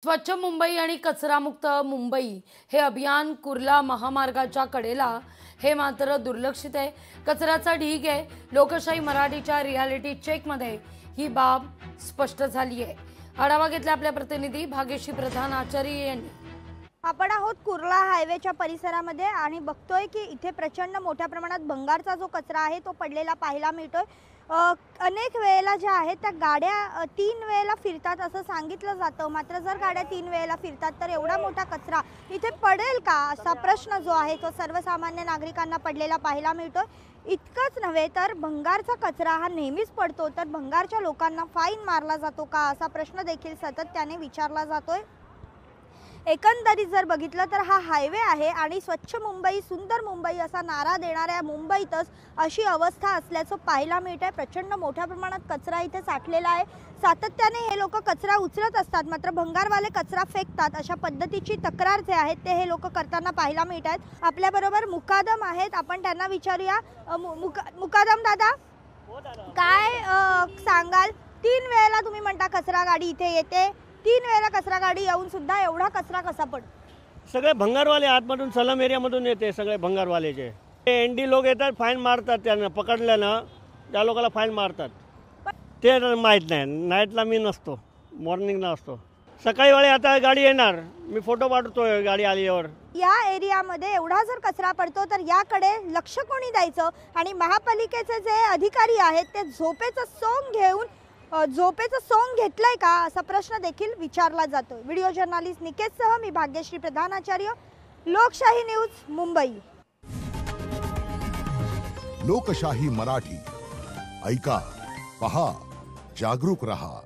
स्वच्छ मुंबई आणि कचरामुक्त मुंबई हे अभियान कुर्ला महामार्गाच्या कडेला हे मात्र दुर्लक्षित आहे। कचऱ्याचा ढीग आहे। लोकशाही मराठीच्या रियालिटी चेकमध्ये ही बाब स्पष्ट झाली आहे। आढावा घेतला आपल्या प्रतिनिधी भाग्यश्री प्रधान आचार्य यांनी। आपण आहोत कुर्ला हायवेच्या परिसरामध्ये आणि बघतोय की इथे प्रचंड मोठ्या प्रमाणात भंगारचा जो कचरा आहे तो पडलेला पाहायला मिळतोय। अनेक वेळेला ज्या आहेत त्या गाड्या 3 वेळेला फिरतात असं सांगितलं जातं, मात्र जर गाड्या 3 वेळेला फिरतात तर एवढा मोठा कचरा इथे पडेल का असा प्रश्न जो आहे तो सर्वसामान्य नागरिकांना पडलेला पाहायला मिळतोय। इतकंच नव्हे तर भंगारचा कचरा हा नेहमीच पडतो तर भंगारच्या लोकांना फाईन मारला जातो का असा प्रश्न देखील सातत्याने विचारला जातोय। एकंदरीत जर बघितलं तर हा हायवे आहे आणि स्वच्छ मुंबई सुंदर मुंबई असा नारा देणाऱ्या मुंबईतच अशी अवस्था असल्याचं पाहायला मिळतंय। प्रचंड मोठ्या प्रमाणात कचरा इथे साठलेला आहे। सातत्याने हे लोक कचरा उचलत असतात, मात्र भंगारवाले कचरा फेकतात अशा पद्धतीची तक्रार जे आहेत ते हे लोक करताना पाहायला मिळतात। आपल्या बरोबर मुकादम आहेत, आपण त्यांना विचारूया। मुकादम दादा, काय सांगाल? 3 वेळेला तुम्ही म्हणता कचरा गाडी इथे येते, 3 वेळेला कचरा गाडी येऊन सुद्धा एवढा कचरा कसा पडतो? सगळे भंगारवाले आतमधून सलम एरियामधून येते, सगळे भंगारवालेचे एनडी लोक येतात, फाईन मारतात, त्यांना पकडल्यानं त्या लोकांना फाईन मारतात। ते माहीत नाही, नाईटला मी नसतो, मॉर्निंगला असतो। सकाळी वेळी आता गाडी येणार, मी फोटो पाठवतोय गाडी आल्यावर। या एरियामध्ये एवढा जर कचरा पडतो तर याकडे लक्ष कोणी द्यायचं? आणि महापालिकेचे जे अधिकारी आहेत ते झोपेचं सोंग घेतलंय का असा प्रश्न देखील विचारला जातोय। व्हिडिओ जर्नलिस्ट निकेतसह मी भाग्यश्री प्रधान आचार्य, लोकशाही न्यूज, मुंबई। लोकशाही मराठी ऐका, पहा, जागरूक रहा।